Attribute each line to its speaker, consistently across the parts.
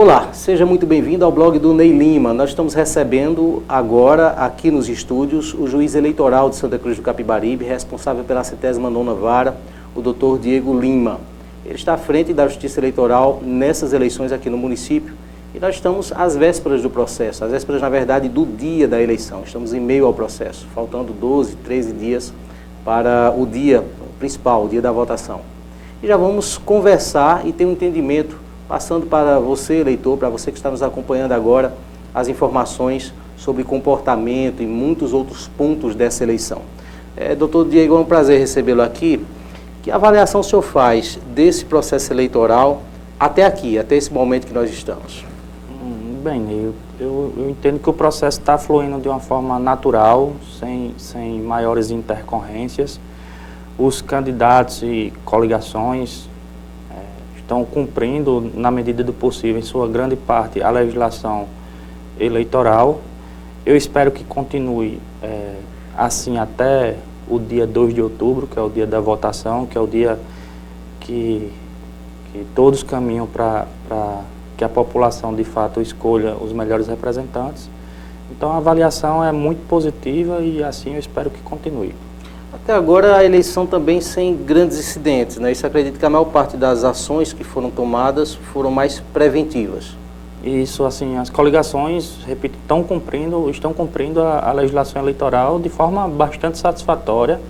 Speaker 1: Olá, seja muito bem-vindo ao blog do Ney Lima. Nós estamos recebendo agora, aqui nos estúdios, o juiz eleitoral de Santa Cruz do Capibaribe, responsável pela 79ª Vara, o Dr. Diego Lima. Ele está à frente da Justiça Eleitoral nessas eleições aqui no município e nós estamos às vésperas do processo, às vésperas, na verdade, do dia da eleição. Estamos em meio ao processo, faltando 12, 13 dias para o dia principal, o dia da votação. E já vamos conversar e ter um entendimento, passando para você, eleitor, para você que está nos acompanhando agora, as informações sobre comportamento e muitos outros pontos dessa eleição. Doutor Diego, é um prazer recebê-lo aqui. Que avaliação o senhor faz desse processo eleitoral até aqui, até esse momento que nós estamos?
Speaker 2: Bem, eu entendo que o processo está fluindo de uma forma natural, sem maiores intercorrências. Os candidatos e coligações estão cumprindo, na medida do possível, em sua grande parte, a legislação eleitoral. Eu espero que continue assim até o dia 2 de outubro, que é o dia da votação, que é o dia que todos caminham para que a população, de fato, escolha os melhores representantes. Então, a avaliação é muito positiva e assim eu espero que continue.
Speaker 1: Até agora a eleição também sem grandes incidentes, né? Isso acredito que a maior parte das ações que foram tomadas foram mais preventivas.
Speaker 2: Isso, assim, as coligações, repito, estão cumprindo a legislação eleitoral de forma bastante satisfatória.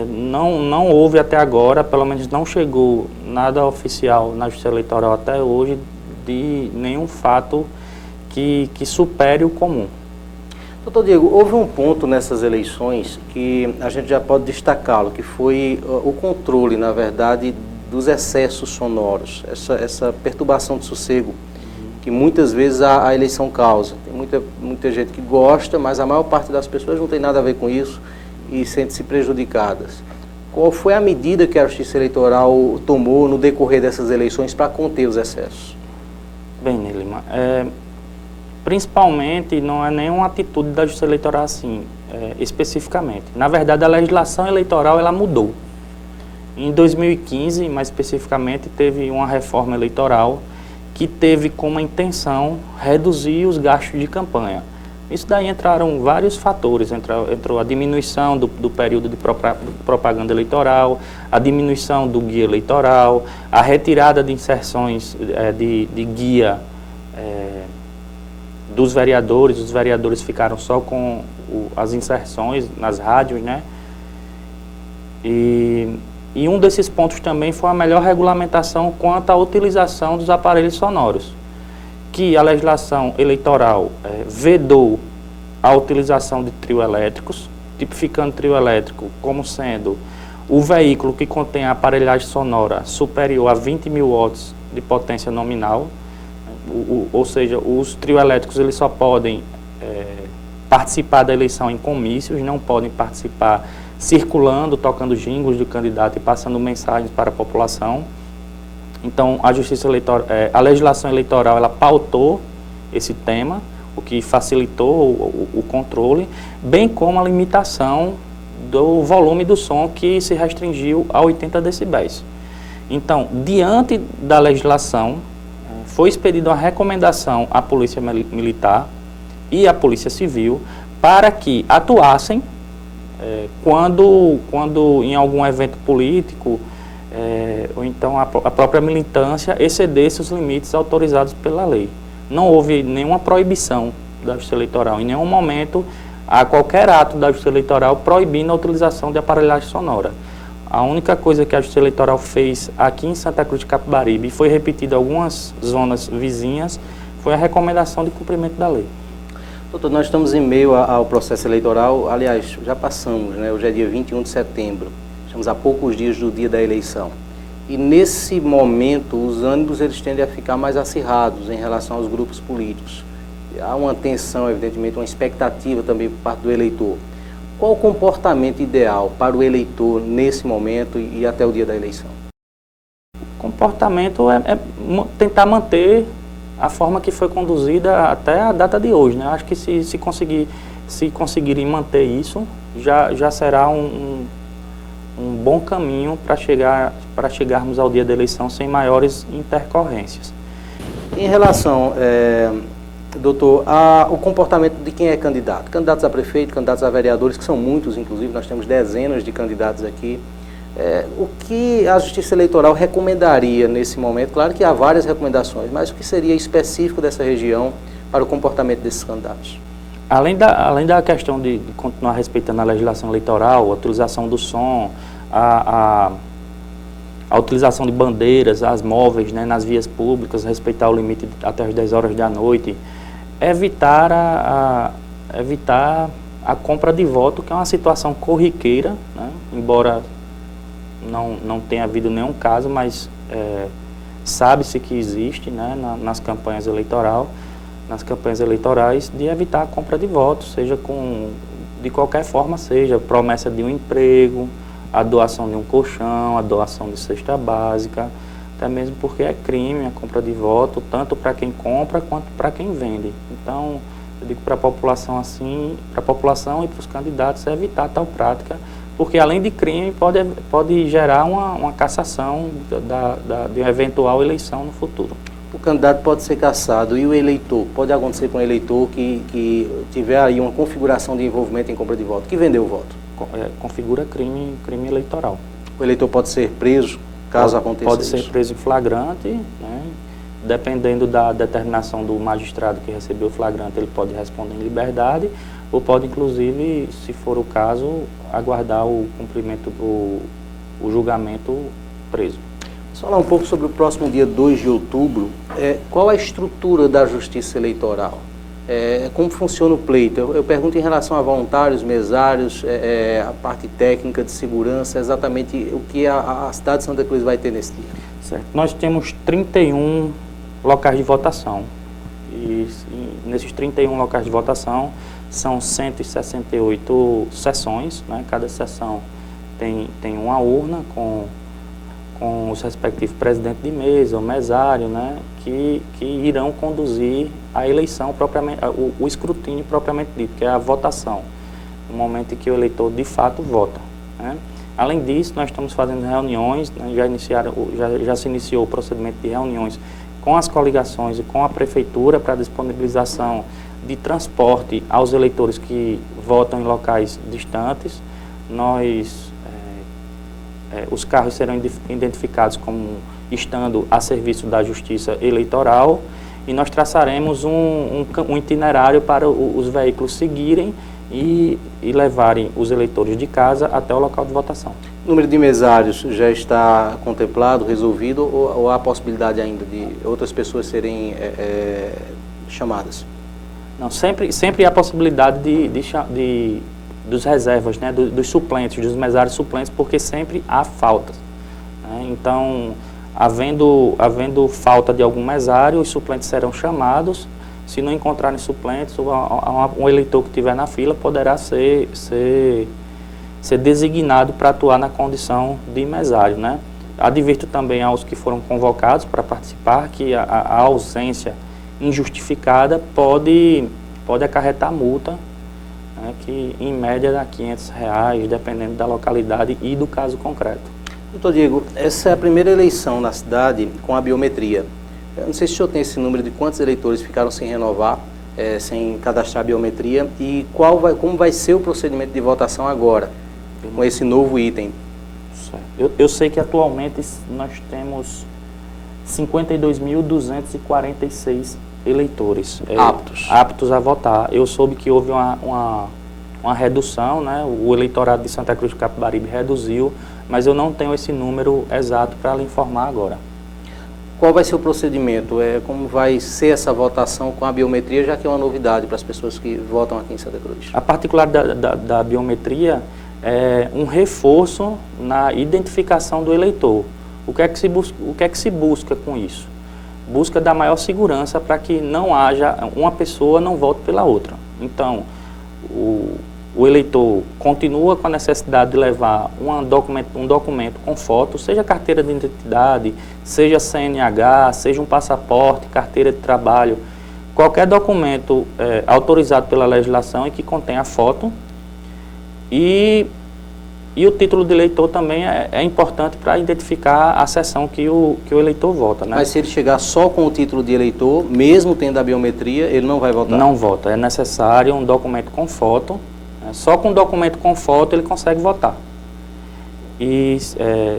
Speaker 2: Não houve até agora, pelo menos não chegou nada oficial na Justiça Eleitoral até hoje de nenhum fato que supere o comum.
Speaker 1: Doutor Diego, houve um ponto nessas eleições que a gente já pode destacá-lo, que foi o controle, na verdade, dos excessos sonoros, essa perturbação de sossego que muitas vezes a eleição causa. Tem muita gente que gosta, mas a maior parte das pessoas não tem nada a ver com isso e sentem-se prejudicadas. Qual foi a medida que a Justiça Eleitoral tomou no decorrer dessas eleições para conter os excessos?
Speaker 2: Bem, Lima, principalmente não é nenhuma atitude da Justiça Eleitoral assim, especificamente. Na verdade, a legislação eleitoral ela mudou. Em 2015, mais especificamente, teve uma reforma eleitoral que teve como intenção reduzir os gastos de campanha. Isso daí entraram vários fatores, entrou a diminuição do período de propaganda eleitoral, a diminuição do guia eleitoral, a retirada de inserções de guia dos vereadores. Os vereadores ficaram só com as inserções nas rádios, né? E um desses pontos também foi a melhor regulamentação quanto à utilização dos aparelhos sonoros, que a legislação eleitoral vedou a utilização de trio elétricos, tipificando trio elétrico como sendo o veículo que contém a aparelhagem sonora superior a 20 mil watts de potência nominal, ou seja, os trio elétricos eles só podem participar da eleição em comícios, não podem participar circulando, tocando jingles do candidato e passando mensagens para a população. Então, a Justiça Eleitoral, a legislação eleitoral, ela pautou esse tema, o que facilitou o controle, bem como a limitação do volume do som, que se restringiu a 80 decibéis. Então, diante da legislação, foi expedida uma recomendação à Polícia Militar e à Polícia Civil para que atuassem quando em algum evento político ou então a própria militância excedesse os limites autorizados pela lei. Não houve nenhuma proibição da Justiça Eleitoral, em nenhum momento há qualquer ato da Justiça Eleitoral proibindo a utilização de aparelhagem sonora. A única coisa que a Justiça Eleitoral fez aqui em Santa Cruz de Capibaribe e foi repetida em algumas zonas vizinhas foi a recomendação de cumprimento da lei.
Speaker 1: Doutor, nós estamos em meio ao processo eleitoral, aliás, já passamos, né? Hoje é dia 21 de setembro, estamos a poucos dias do dia da eleição. E nesse momento, os ânimos eles tendem a ficar mais acirrados em relação aos grupos políticos. Há uma tensão, evidentemente, uma expectativa também por parte do eleitor. Qual o comportamento ideal para o eleitor nesse momento e até o dia da eleição?
Speaker 2: O comportamento é tentar manter a forma que foi conduzida até a data de hoje, né? Acho que se conseguirem manter isso, já será um bom caminho para chegarmos ao dia da eleição sem maiores intercorrências.
Speaker 1: Em relação, doutor, ao comportamento de quem é candidato, candidatos a prefeito, candidatos a vereadores, que são muitos, inclusive, nós temos dezenas de candidatos aqui, o que a Justiça Eleitoral recomendaria nesse momento? Claro que há várias recomendações, mas o que seria específico dessa região para o comportamento desses candidatos?
Speaker 2: Além da questão de continuar respeitando a legislação eleitoral, a utilização do som, a utilização de bandeiras, as móveis, né, nas vias públicas, respeitar o limite até as 10 horas da noite, evitar a compra de voto, que é uma situação corriqueira, né, embora não tenha havido nenhum caso, mas sabe-se que existe, né, nas campanhas eleitorais, de evitar a compra de votos, seja de qualquer forma, seja promessa de um emprego, a doação de um colchão, a doação de cesta básica, até mesmo porque é crime a compra de voto, tanto para quem compra quanto para quem vende. Então, eu digo para a população assim, para a população e para os candidatos evitar tal prática, porque além de crime pode gerar uma cassação de uma eventual eleição no futuro.
Speaker 1: O candidato pode ser cassado e o eleitor, pode acontecer com o eleitor que tiver aí uma configuração de envolvimento em compra de voto, que vendeu o voto?
Speaker 2: Configura crime eleitoral.
Speaker 1: O eleitor pode ser preso, caso aconteça isso?
Speaker 2: Pode ser preso em flagrante, né? Dependendo da determinação do magistrado que recebeu o flagrante, ele pode responder em liberdade, ou pode, inclusive, se for o caso, aguardar o cumprimento do julgamento preso.
Speaker 1: Vamos falar um pouco sobre o próximo dia 2 de outubro. Qual a estrutura da Justiça Eleitoral? Como funciona o pleito? Eu pergunto em relação a voluntários, mesários, a parte técnica de segurança, exatamente o que a cidade de Santa Cruz vai ter nesse dia.
Speaker 2: Certo. Nós temos 31 locais de votação. E nesses 31 locais de votação são 168 sessões, né? Cada sessão tem uma urna com os respectivos presidentes de mesa, o mesário, né, que irão conduzir a eleição propriamente, o escrutínio propriamente dito, que é a votação, no momento em que o eleitor de fato vota, né. Além disso, nós estamos fazendo reuniões, né, já se iniciou o procedimento de reuniões com as coligações e com a prefeitura para disponibilização de transporte aos eleitores que votam em locais distantes. Os carros serão identificados como estando a serviço da Justiça Eleitoral e nós traçaremos um itinerário para os veículos seguirem e levarem os eleitores de casa até o local de votação.
Speaker 1: O número de mesários já está contemplado, resolvido, ou há possibilidade ainda de outras pessoas serem chamadas? Não,
Speaker 2: sempre há possibilidade dos reservas, né, dos suplentes, dos mesários suplentes, porque sempre há faltas, né? Então, havendo falta de algum mesário, os suplentes serão chamados. Se não encontrarem suplentes, um eleitor que estiver na fila poderá ser designado para atuar na condição de mesário, né? Advirto também aos que foram convocados para participar que a ausência injustificada pode acarretar multa, que em média dá R$500, dependendo da localidade e do caso concreto.
Speaker 1: Doutor Diego, essa é a primeira eleição na cidade com a biometria. Eu não sei se o senhor tem esse número de quantos eleitores ficaram sem renovar, sem cadastrar a biometria, e como vai ser o procedimento de votação agora, com esse novo item.
Speaker 2: Eu sei que atualmente nós temos 52.246 eleitores aptos a votar. Eu soube que houve uma redução, né? O eleitorado de Santa Cruz do Capibaribe reduziu, mas eu não tenho esse número exato para lhe informar agora.
Speaker 1: Qual vai ser o procedimento? Como vai ser essa votação com a biometria, já que é uma novidade para as pessoas que votam aqui em Santa Cruz?
Speaker 2: A particularidade da biometria é um reforço na identificação do eleitor. O que é que se busca com isso? Busca dar maior segurança para que não haja, uma pessoa não vote pela outra. Então, o eleitor continua com a necessidade de levar um documento com foto, seja carteira de identidade, seja CNH, seja um passaporte, carteira de trabalho, qualquer documento autorizado pela legislação e que contenha foto, e E o título de eleitor também é importante para identificar a seção que o eleitor vota, né?
Speaker 1: Mas se ele chegar só com o título de eleitor, mesmo tendo a biometria, ele não vai votar?
Speaker 2: Não vota, é necessário um documento com foto, né? Só com documento com foto ele consegue votar. E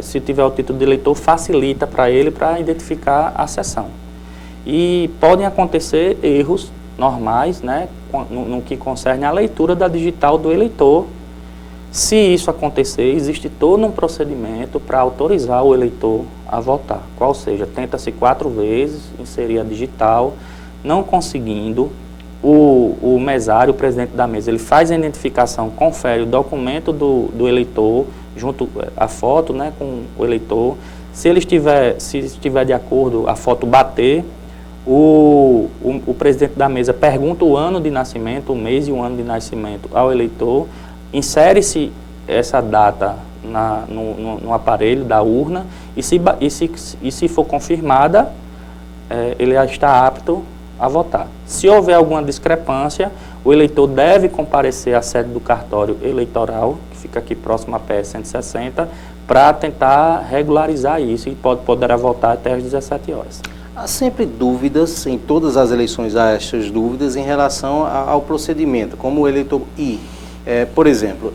Speaker 2: se tiver o título de eleitor, facilita para ele para identificar a seção. E podem acontecer erros normais, né, no que concerne a leitura da digital do eleitor. Se isso acontecer, existe todo um procedimento para autorizar o eleitor a votar. Qual seja, tenta-se 4 vezes inserir a digital, não conseguindo, o mesário, o presidente da mesa, ele faz a identificação, confere o documento do eleitor, junto a foto, né, com o eleitor. Se estiver de acordo, a foto bater, o presidente da mesa pergunta o ano de nascimento, o mês e o ano de nascimento ao eleitor, insere-se essa data no aparelho da urna e se for confirmada, ele já está apto a votar. Se houver alguma discrepância, o eleitor deve comparecer à sede do cartório eleitoral, que fica aqui próximo à PS 160, para tentar regularizar isso e poderá votar até às 17 horas.
Speaker 1: Há sempre dúvidas, em todas as eleições há essas dúvidas em relação ao procedimento, como o eleitor ir. Por exemplo,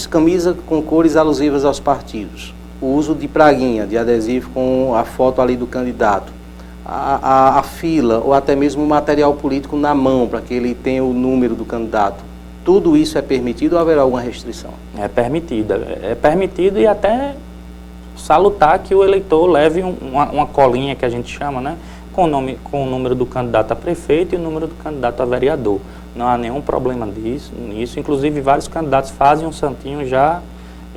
Speaker 1: camisa com cores alusivas aos partidos, o uso de praguinha, de adesivo com a foto ali do candidato, a fila ou até mesmo o material político na mão para que ele tenha o número do candidato. Tudo isso é permitido ou haverá alguma restrição? É permitido e até salutar que o eleitor leve uma colinha que a gente chama, né, com o número do candidato a prefeito e o número do candidato a vereador. Não há nenhum problema nisso. Inclusive, vários candidatos fazem um santinho já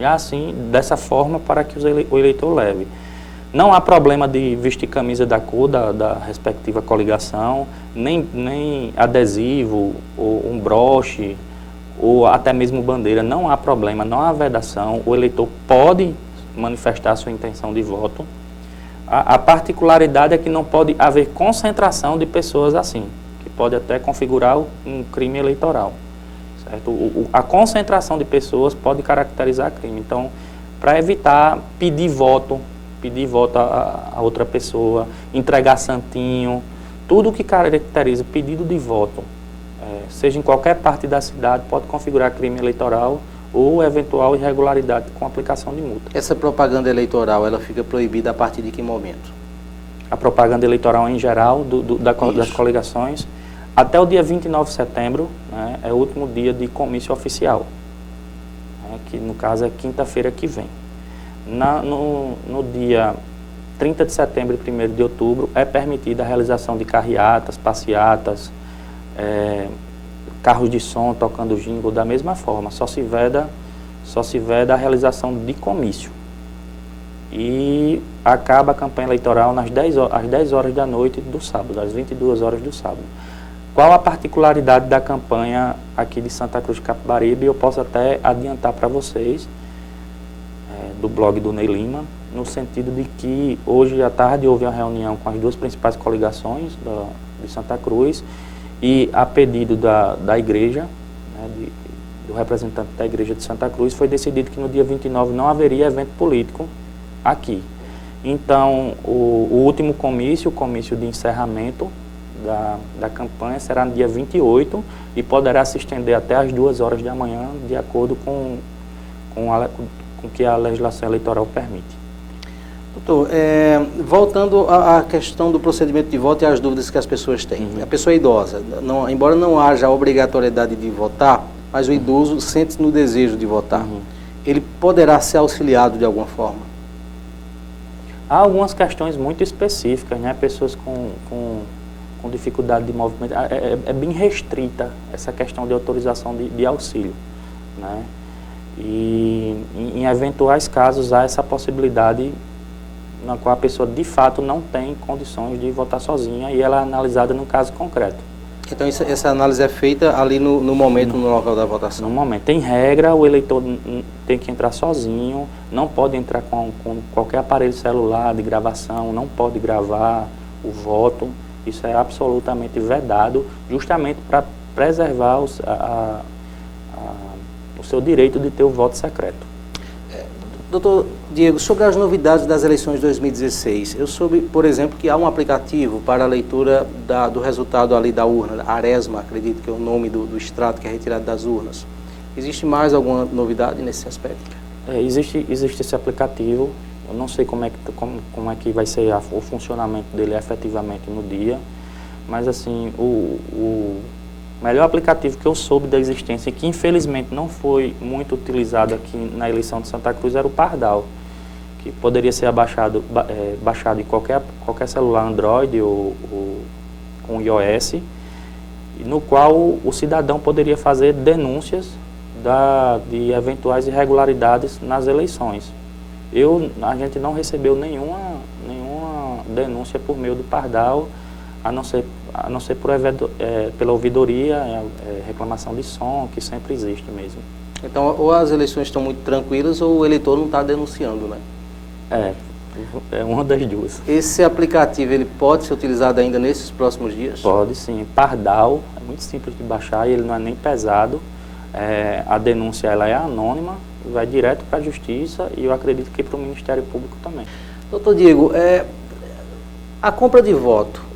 Speaker 1: assim, dessa forma, para que o eleitor leve. Não há problema de vestir camisa da cor da respectiva coligação, nem adesivo, ou um broche, ou até mesmo bandeira. Não há problema, não há vedação. O eleitor pode manifestar sua intenção de voto. A particularidade é que não pode haver concentração de pessoas assim, que pode até configurar um crime eleitoral, certo? A concentração de pessoas pode caracterizar crime. Então, para evitar pedir voto a outra pessoa, entregar santinho, tudo que caracteriza pedido de voto, seja em qualquer parte da cidade, pode configurar crime eleitoral ou eventual irregularidade com aplicação de multa. Essa propaganda eleitoral, ela fica proibida a partir de que momento? A propaganda eleitoral em geral, das coligações, até o dia 29 de setembro, né, é o último dia de comício oficial, né, que no caso é quinta-feira que vem. No dia 30 de setembro e 1º de outubro é permitida a realização de carreatas, passeatas, carros de som tocando jingle da mesma forma, só se veda a realização de comício. E acaba a campanha eleitoral às 10 horas da noite do sábado, às 22 horas do sábado. Qual a particularidade da campanha aqui de Santa Cruz de Capibaribe? Eu posso até adiantar para vocês, do blog do Ney Lima, no sentido de que hoje à tarde houve uma reunião com as 2 principais coligações de Santa Cruz, e a pedido da igreja, né, do representante da igreja de Santa Cruz, foi decidido que no dia 29 não haveria evento político aqui. Então, o último comício, o comício de encerramento da campanha, será no dia 28 e poderá se estender até às 2 horas da manhã, de acordo com o que a legislação eleitoral permite. Doutor, voltando à questão do procedimento de voto e às dúvidas que as pessoas têm. A pessoa é idosa, embora não haja a obrigatoriedade de votar, mas o idoso sente-se no desejo de votar. Ele poderá ser auxiliado de alguma forma?
Speaker 2: Há algumas questões muito específicas, né? Pessoas com dificuldade de movimento. É bem restrita essa questão de autorização de auxílio, né? E em eventuais casos há essa possibilidade na qual a pessoa de fato não tem condições de votar sozinha e ela é analisada no caso concreto.
Speaker 1: Então essa análise é feita ali no momento, no local da votação?
Speaker 2: No momento. Tem regra, o eleitor tem que entrar sozinho, não pode entrar com qualquer aparelho celular de gravação, não pode gravar o voto. Isso é absolutamente vedado, justamente para preservar o seu direito de ter o voto secreto.
Speaker 1: Doutor Diego, sobre as novidades das eleições de 2016, eu soube, por exemplo, que há um aplicativo para a leitura do resultado ali da urna, a Aresma, acredito que é o nome do extrato que é retirado das urnas. Existe mais alguma novidade nesse aspecto?
Speaker 2: Existe esse aplicativo, eu não sei como é que vai ser o funcionamento dele efetivamente no dia, mas assim, o melhor aplicativo que eu soube da existência e que infelizmente não foi muito utilizado aqui na eleição de Santa Cruz era o Pardal, que poderia ser baixado em qualquer celular Android ou com iOS, no qual o cidadão poderia fazer denúncias de eventuais irregularidades nas eleições. A gente não recebeu nenhuma denúncia por meio do Pardal, a não ser pela ouvidoria, reclamação de som, que sempre existe mesmo.
Speaker 1: Então, ou as eleições estão muito tranquilas ou o eleitor não está denunciando, né?
Speaker 2: É uma das duas.
Speaker 1: Esse aplicativo, ele pode ser utilizado ainda nesses próximos dias?
Speaker 2: Pode sim. Pardal, é muito simples de baixar e ele não é nem pesado. A denúncia ela é anônima, vai direto para a Justiça e eu acredito que para o Ministério Público também.
Speaker 1: Doutor Diego, a compra de voto,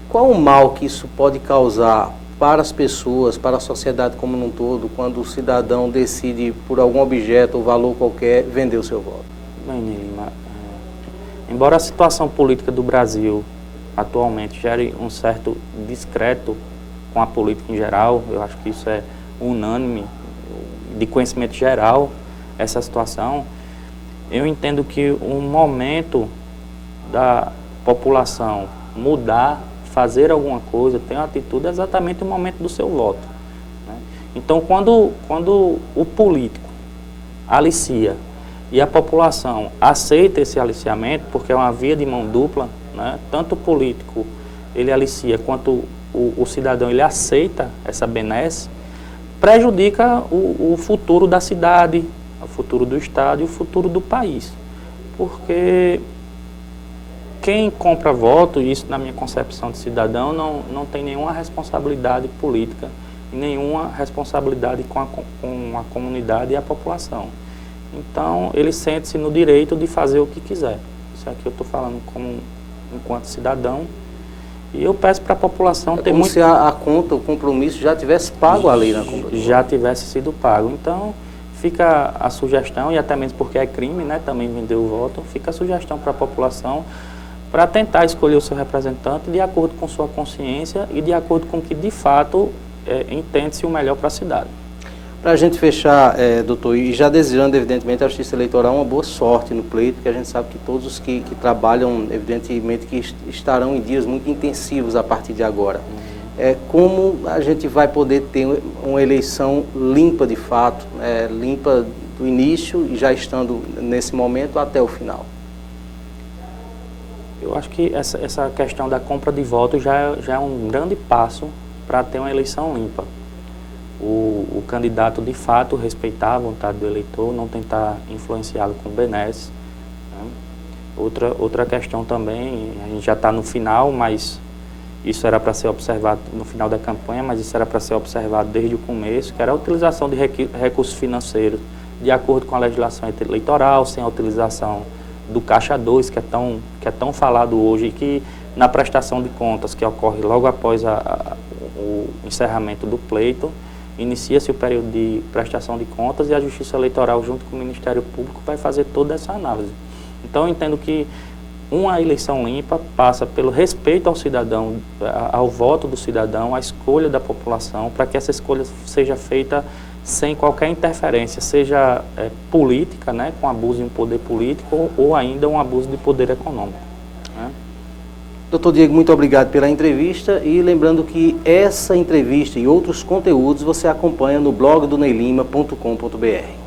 Speaker 1: qual o mal que isso pode causar para as pessoas, para a sociedade como um todo, quando o cidadão decide por algum objeto ou valor qualquer vender o seu voto?
Speaker 2: Bem, Lima, embora a situação política do Brasil atualmente gere um certo descrédito com a política em geral, eu acho que isso é unânime, de conhecimento geral, essa situação, eu entendo que o momento da população mudar, fazer alguma coisa, ter uma atitude, é exatamente o momento do seu voto, né? Então, quando o político alicia e a população aceita esse aliciamento, porque é uma via de mão dupla, né? Tanto o político ele alicia, quanto o cidadão ele aceita essa benesse, prejudica o futuro da cidade, o futuro do estado e o futuro do país. Porque quem compra voto, e isso na minha concepção de cidadão, não tem nenhuma responsabilidade política e nenhuma responsabilidade com a comunidade e a população. Então, ele sente-se no direito de fazer o que quiser. Isso aqui eu estou falando enquanto cidadão. E eu peço para a população ter
Speaker 1: muito... se a conta, o compromisso já tivesse pago ali na compra.
Speaker 2: Já tivesse sido pago. Então, fica a sugestão, e até mesmo porque é crime, né, também vender o voto, fica a sugestão para a população para tentar escolher o seu representante de acordo com sua consciência e de acordo com o que, de fato, entende-se o melhor para a cidade.
Speaker 1: Para a gente fechar, doutor, e já desejando, evidentemente, a Justiça Eleitoral uma boa sorte no pleito, porque a gente sabe que todos os que trabalham, evidentemente, que estarão em dias muito intensivos a partir de agora. Como a gente vai poder ter uma eleição limpa de fato, limpa do início e já estando nesse momento até o final?
Speaker 2: Eu acho que essa questão da compra de votos já é um grande passo para ter uma eleição limpa. O candidato, de fato, respeitar a vontade do eleitor, não tentar influenciá-lo com benesse, né? Outra questão também, a gente já está no final, mas isso era para ser observado no final da campanha, mas isso era para ser observado desde o começo, que era a utilização de recursos financeiros de acordo com a legislação eleitoral, sem a utilização do Caixa 2, que é tão falado hoje, e que na prestação de contas, que ocorre logo após o encerramento do pleito, inicia-se o período de prestação de contas e a Justiça Eleitoral, junto com o Ministério Público, vai fazer toda essa análise. Então, eu entendo que uma eleição limpa passa pelo respeito ao cidadão, ao voto do cidadão, à escolha da população, para que essa escolha seja feita sem qualquer interferência, seja política, né, com abuso de um poder político, ou ainda um abuso de poder econômico, né?
Speaker 1: Doutor Diego, muito obrigado pela entrevista, e lembrando que essa entrevista e outros conteúdos você acompanha no blog do neilima.com.br.